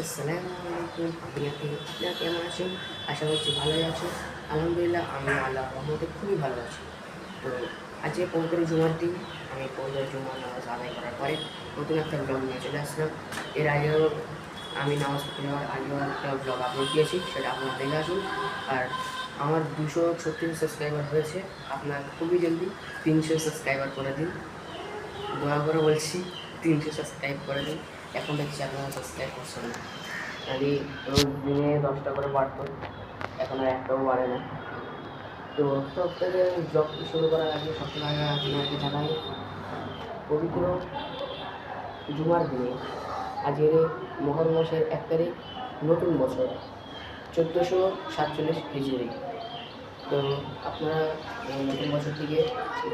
আসসালামু আলাইকুম। আপনারা কেমন আছেন? আশা করছি ভালোই আছেন। আলহামদুলিল্লাহ আমি আল্লাহর রহমতে খুবই ভালো আছি। তো আজকে পবিত্র জুমার দিন, আমি পবিত্র জুমার নামাজ আদায় করার পরে নতুন একটা ব্লগ নিয়ে চলে আসলাম। এর আগেও আমি নামাজ পড়তে যাওয়ার আগেও একটা ব্লগ আপলোড দিয়েছি, সেটা আপনারা দেখে আসুন। আর আমার 236 সাবস্ক্রাইবার হয়েছে, আপনার খুবই জলদি 300 সাবস্ক্রাইবার করে দিন। দয়া করে বলছি 300 সাবস্ক্রাইব করে দিন। এখন দেখছি আপনারা সাবস্ক্রাইব করছেন না। যদি রোজ দিনে 10টা করে বাড়তো, এখন আর একটাও বাড়ে না। তো সব থেকে ব্লগ শুরু করার আগে সবথেকে আগে আপনাকে জানাই পবিত্র জুমার দিনে, আজকের মহরম মাসের 1 তারিখ, নতুন বছর 1447 হিজরি। তো আপনারা এই নতুন বছরটিকে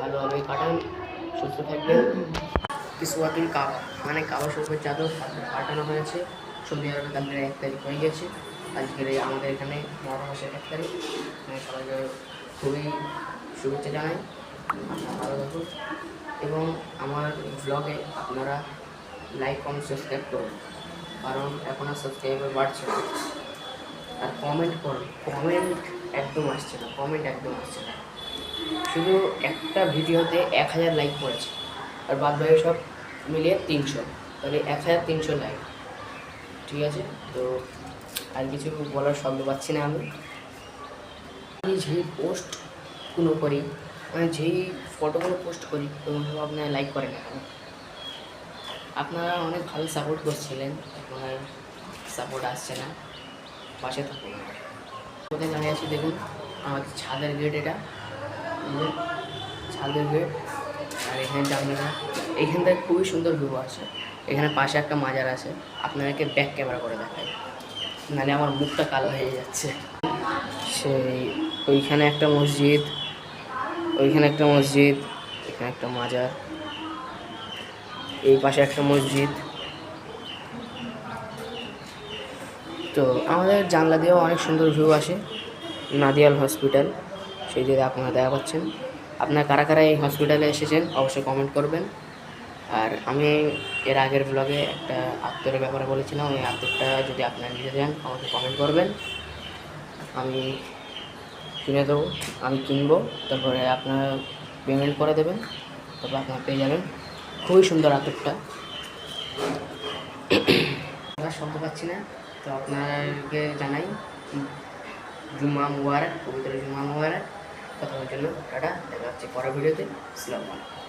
ভালোভাবে কাটান, সুস্থ থাকবেন। কিসওয়াতুল কাবা মানে কাবা শরীফের চাদর পাঠানো হয়েছে সৌদি আরবে। কালকের 1 তারিখ হয়ে গেছে, আজকের আমাদের এখানে মহরম মাসের 1 তারিখ। সবাইকে খুবই শুভেচ্ছা জানাই, আপনারা ভালো থাকুন এবং আমার ব্লগে আপনারা লাইক কমেন্ট সাবস্ক্রাইব করুন, কারণ এখন আর সাবস্ক্রাইবার বাড়ছে না। আর কমেন্ট করুন, কমেন্ট একদম আসছে না, শুধু একটা ভিডিওতে 1000 লাইক পড়েছে, আর বাদ বাকি সব মিলিয়ে 300, তাহলে 1300 লাইক। ঠিক আছে, তো আর কিছু বলার শব্দ পাচ্ছি না। আমি যেই পোস্টগুলো করি, মানে যেই ফটোগুলো পোস্ট করি, ওগুলো আপনারা লাইক করেন না কেন? আপনারা অনেক ভালো সাপোর্ট করছিলেন, আপনার সাপোর্ট আসছে না, পাশে থাকুন। কোথায় দাঁড়িয়ে আছি দেখুন, আমাদের ছাদের গেট, এটা ছাদের গেট। আর এখানে জানলাটা, এইখান থেকে খুবই সুন্দর ভিউ আছে। এখানে পাশে একটা মাজার আছে, আপনাদেরকে ব্যাক ক্যামেরা করে দেখাই, নাহলে আমার মুখটা কালো হয়ে যাচ্ছে। সেই ওইখানে একটা মসজিদ, এখানে একটা মাজার, এই পাশে একটা মসজিদ। তো আমাদের জানলা দিয়েও অনেক সুন্দর ভিউ আসে, নাদিয়াল হসপিটাল, সেই জায়গায় আপনারা দেখা পাচ্ছেন। আপনারা কারা কারা এই হসপিটালে এসেছেন অবশ্যই কমেন্ট করবেন। আর আমি এর আগের ব্লগে একটা আত্মরের ব্যাপারে বলেছিলাম, ওই আত্মরটা যদি আপনারা নিতে চান আমাকে কমেন্ট করবেন, আমি কিনে দেবো, আমি কিনবো, তারপরে আপনারা পেমেন্ট করে দেবেন, তারপর আপনারা পেয়ে যাবেন। খুবই সুন্দর আতরটা, শব্দ পাচ্ছি না। তো আপনাকে জানাই জুম্মা মুবারক, পবিত্র জুম্মা মুবারক। কথা বলার জন্য টাটা, দেখা হচ্ছে পরের ভিডিওতে। আসসালামু আলাইকুম।